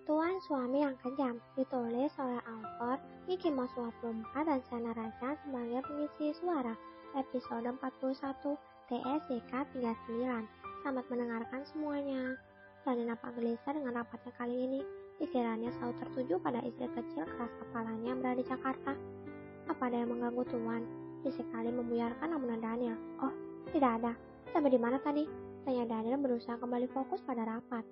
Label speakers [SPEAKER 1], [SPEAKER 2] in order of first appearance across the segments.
[SPEAKER 1] Tuan Suami yang Kejam ditulis oleh author Miki Mouse 24 dan Sana Raja sebagai pengisi suara episode 41 TSJK 39. Selamat mendengarkan semuanya. Dan nampak gelisah dengan rapatnya kali ini. Pikirannya selalu tertuju pada istri kecil keras kepalanya yang berada di Jakarta. Apa ada yang mengganggu Tuan? Sesekali membuyarkan lamunan Daniel. Oh, tidak ada. Sampai di mana tadi? Tanya Daniel berusaha kembali fokus pada rapat.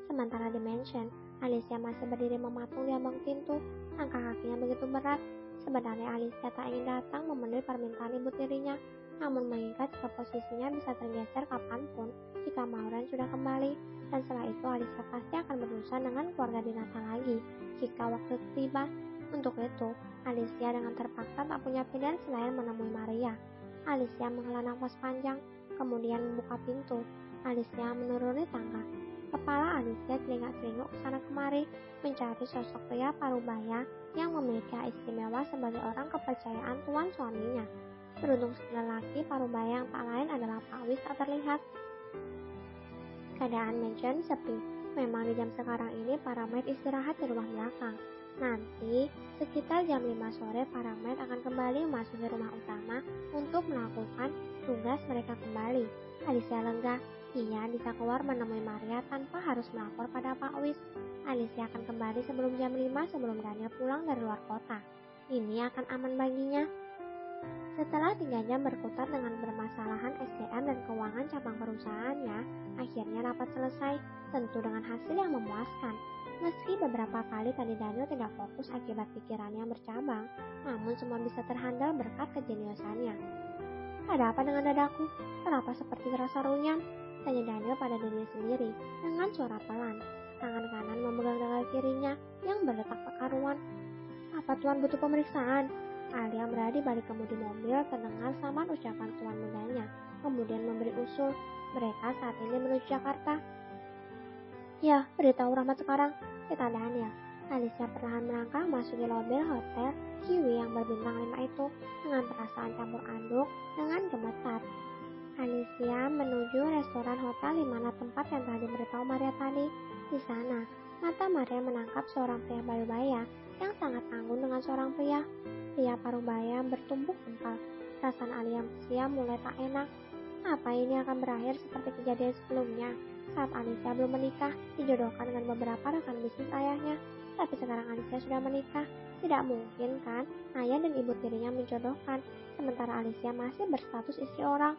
[SPEAKER 1] Sementara di mansion, Alicia masih berdiri mematung di ambang pintu. Langkah kakinya begitu berat. Sebenarnya Alicia tak ingin datang memenuhi permintaan ibu tirinya, namun mengingat jika posisinya bisa tergeser kapanpun jika Maureen sudah kembali. Dan setelah itu Alicia pasti akan berurusan dengan keluarga Dinata lagi jika waktu tiba. Untuk itu, Alicia dengan terpaksa tak punya pilihan selain menemui Maria. Alicia menghela nafas panjang, kemudian membuka pintu. Alicia menuruni tangga. Kepala Alicia celingak-celinguk kesana kemari, mencari sosok pria parubaya yang memiliki hak istimewa sebagai orang kepercayaan tuan suaminya. Beruntung lelaki parubaya yang tak lain adalah Pak Wis tak terlihat. Keadaan mansion sepi. Memang di jam sekarang ini para maid istirahat di rumah belakang. Nanti sekitar jam 5 sore para maid akan kembali memasuki rumah utama untuk melakukan tugas mereka kembali. Alicia lega. Ia bisa keluar menemui Maria tanpa harus melapor pada Pak Wis. Alicia akan kembali sebelum jam 5 sebelum Daniel pulang dari luar kota. Ini akan aman baginya. Setelah 3 jam berkutat dengan bermasalahan SDM dan keuangan cabang perusahaannya, akhirnya rapat selesai, tentu dengan hasil yang memuaskan. Meski beberapa kali tadi Daniel tidak fokus akibat pikirannya yang bercabang, namun semua bisa terhandle berkat kejeniusannya. Ada apa dengan dadaku? Kenapa seperti terasa runyam? Tanya Daniel pada dirinya sendiri dengan suara pelan. Tangan kanan memegang dada kirinya yang berdetak tak karuan. Apa Tuan butuh pemeriksaan? Ali yang berada di balik kemudi mobil terdengar samar ucapan tuan mudanya, kemudian memberi usul. Mereka saat ini menuju Jakarta. Ya, beritahu Rahmat sekarang, kata Daniel. Alicia perlahan melangkah memasuki lobi hotel Kiwi yang berbintang 5 itu dengan perasaan campur aduk dengan gemetar. Alicia menuju restoran hotel di mana tempat yang telah diberitahu Maria tadi. Di sana, mata Maria menangkap seorang pria parubaya yang sangat anggun dengan seorang pria. Pria parubaya bertubuh kempal. Perasaan Alicia mulai tak enak. Apa ini akan berakhir seperti kejadian sebelumnya? Saat Alicia belum menikah, dijodohkan dengan beberapa rekan bisnis ayahnya. Tapi sekarang Alicia sudah menikah. Tidak mungkin kan ayah dan ibu tirinya menjodohkan, sementara Alicia masih berstatus istri orang.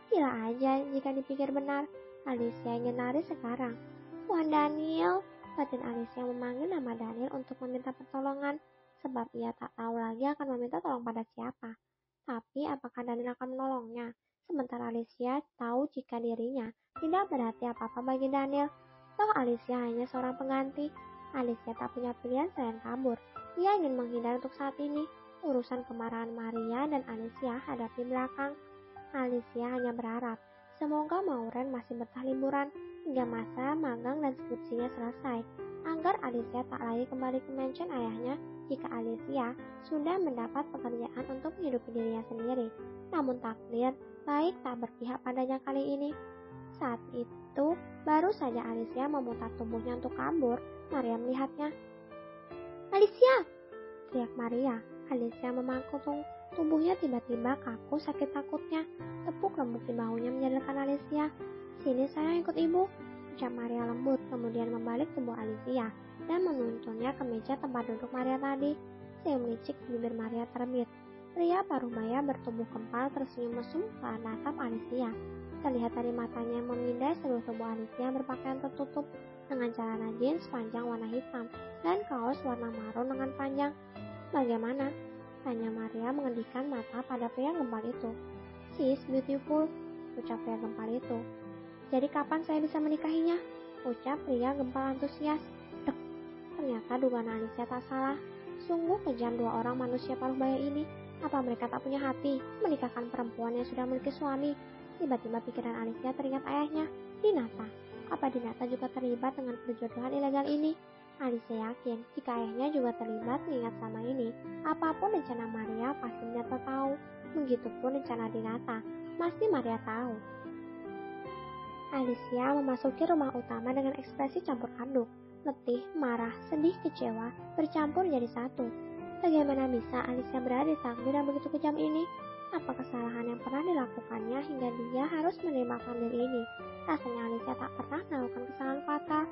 [SPEAKER 1] Gila aja jika dipikir benar. Alicia ingin lari sekarang. Tuan Daniel, batin Alicia memanggil nama Daniel untuk meminta pertolongan, sebab ia tak tahu lagi akan meminta tolong pada siapa. Tapi apakah Daniel akan menolongnya? Sementara Alicia tahu jika dirinya tidak berarti apa-apa bagi Daniel. Toh Alicia hanya seorang pengganti. Alicia tak punya pilihan selain kabur. Ia ingin menghindar untuk saat ini. Urusan kemarahan Maria dan Alicia hadapi belakang. Alicia hanya berharap semoga Maureen masih betah liburan hingga masa magang dan skripsinya selesai, agar Alicia tak lagi kembali ke mansion ayahnya jika Alicia sudah mendapat pekerjaan untuk menghidupi dirinya sendiri. Namun takdir baik tak berpihak padanya kali ini. Saat itu baru saja Alicia memutar tubuhnya untuk kabur, Maria melihatnya. Alicia! Teriak Maria. Alicia memangkuk tubuhnya tiba-tiba kaku sakit takutnya. Tepuk lembut di bahunya menyadarkan Alicia. Sini saya ikut ibu, ucap Maria lembut, kemudian membalik tubuh Alicia dan menuntunnya ke meja tempat duduk Maria tadi. Senyum licik di bibir Maria terbit. Pria parubaya bertubuh kempal tersenyum mesum saat natap Alicia. Terlihat dari matanya yang memindai seluruh tubuh Alicia berpakaian tertutup dengan celana jeans panjang warna hitam dan kaos warna marun dengan panjang. Bagaimana? Tanya Maria mengendikkan mata pada pria gempal itu. She is beautiful, ucap pria gempal itu. Jadi kapan saya bisa menikahinya? Ucap pria gempal antusias. Dek, ternyata dugaan Alicia tak salah. Sungguh kejam dua orang manusia parubaya ini. Apa mereka tak punya hati menikahkan perempuan yang sudah memiliki suami? Tiba-tiba pikiran Alicia teringat ayahnya, Dinata. Apa Dinata juga terlibat dengan perjodohan ilegal ini? Alicia yakin jika ayahnya juga terlibat mengingat sama ini, apapun rencana Maria pasti Dinata tahu. Begitupun rencana Dinata, pasti Maria tahu. Alicia memasuki rumah utama dengan ekspresi campur aduk. Letih marah, sedih, kecewa, bercampur jadi satu. Bagaimana bisa Alicia berada di takdir yang begitu kejam ini? Apa kesalahan yang pernah dilakukannya hingga dia harus menerima takdir ini? Rasanya Alicia tak pernah melakukan kesalahan fatal.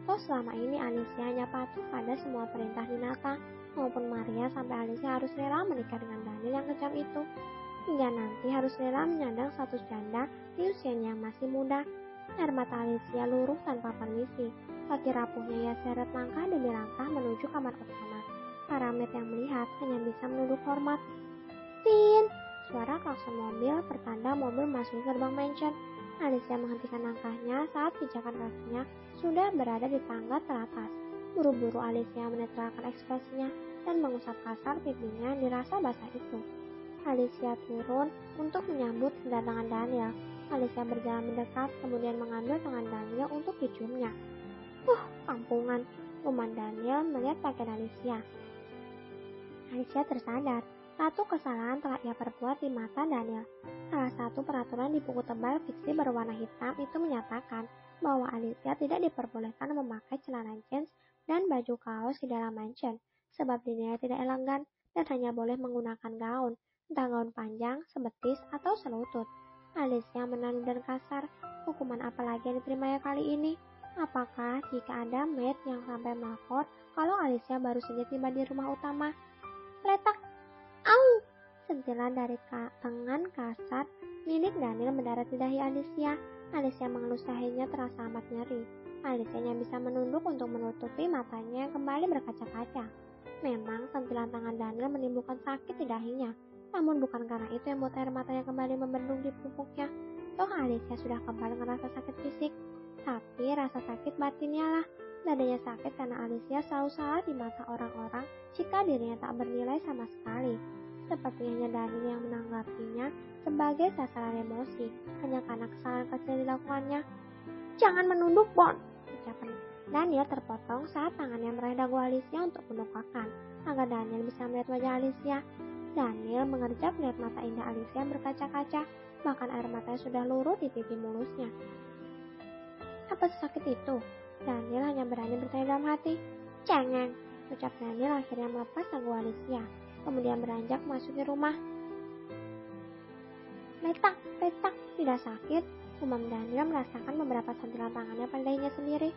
[SPEAKER 1] Toh selama ini Alicia hanya patuh pada semua perintah Ninata maupun Maria sampai Alicia harus rela menikah dengan Daniel yang kejam itu. Hingga nanti harus rela menyandang status janda di usianya yang masih muda. Air mata Alicia luruh tanpa permisi. Kaki rapuhnya ia seret langkah demi langkah menuju kamar utama. Para maid yang melihat hanya bisa menunduk hormat. Tin! Suara klakson mobil pertanda mobil masuk gerbang mansion. Alicia menghentikan langkahnya saat pijakan kakinya sudah berada di tangga teratas. Buru-buru Alicia menetralkan ekspresinya dan mengusap kasar pipinya yang dirasa basah itu. Alicia turun untuk menyambut kedatangan Daniel. Alicia berjalan mendekat kemudian mengambil tangan Daniel untuk diciumnya. Kampungan, gumam Daniel melihat pakaian Alicia. Alicia tersadar, satu kesalahan telah ia perbuat di mata Daniel. Salah satu peraturan di buku tebal fiksi berwarna hitam itu menyatakan bahwa Alicia tidak diperbolehkan memakai celana jeans dan baju kaos di dalam mansion, sebab dinilai tidak elegan dan hanya boleh menggunakan gaun, entah gaun panjang, sebetis, atau selutut. Alicia menanduk dan kasar. Hukuman apa lagi yang diterimanya kali ini? Apakah jika ada maid yang sampai melapor kalau Alicia baru saja tiba di rumah utama? Letak! Au! Sentilan dari tangan kasar milik Daniel mendarat di dahi Alicia. Alicia mengelus dahinya terasa amat nyeri. Alicia hanya bisa menunduk untuk menutupi matanya yang kembali berkaca-kaca. Memang sentilan tangan Daniel menimbulkan sakit di dahinya. Namun bukan karena itu yang membuat air matanya kembali membendung di pupuknya. Toh Alicia sudah kembali ngerasa sakit fisik. Tapi rasa sakit batinnya lah. Dadanya sakit karena Alicia selalu salah di mata orang-orang jika dirinya tak bernilai sama sekali. Sepertinya Daniel yang menanggapinya sebagai sasaran emosi hanya karena kesalahan kecil dilakukannya. Jangan menunduk, Bon! Ucapan Daniel terpotong saat tangannya meraih dagu Alicia untuk menukakkan agar Daniel bisa melihat wajah Alicia. Daniel mengerjap melihat mata indah Alicia berkaca-kaca, bahkan air matanya sudah luruh di pipi mulusnya. Apa sesakit itu? Daniel hanya berani bertanya dalam hati. Cengeng, ucap Daniel akhirnya melepas dagu Alicia, kemudian beranjak memasuki rumah. Letak, tidak sakit. Gumam Daniel merasakan beberapa sentilan tangannya pada dahinya sendiri.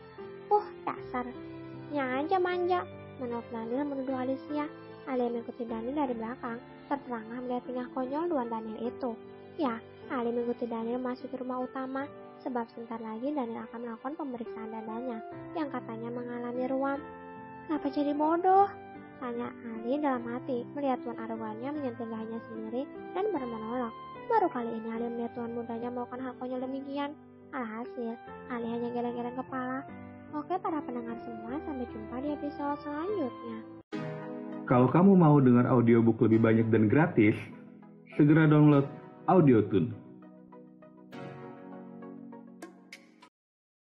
[SPEAKER 1] Dasarnya aja manja, menolak Daniel menuduh Alicia. Alia mengikuti Daniel dari belakang, terperangah melihat tingkah konyol dua Daniel itu. Ya, Alia mengikuti Daniel masuk ke rumah utama, sebab sebentar lagi Daniel akan melakukan pemeriksaan dadanya, yang katanya mengalami ruam. Kenapa jadi bodoh? Tanya Ali dalam hati, melihat tuan arwahnya menyentil dahinya sendiri dan bermonolog. Baru kali ini Ali melihat tuan mudanya melakukan hal konyol demikian. Alhasil, Ali hanya geleng-geleng kepala. Oke para pendengar semua, sampai jumpa di episode selanjutnya.
[SPEAKER 2] Kalau kamu mau dengar audiobook lebih banyak dan gratis, segera download AudioTune.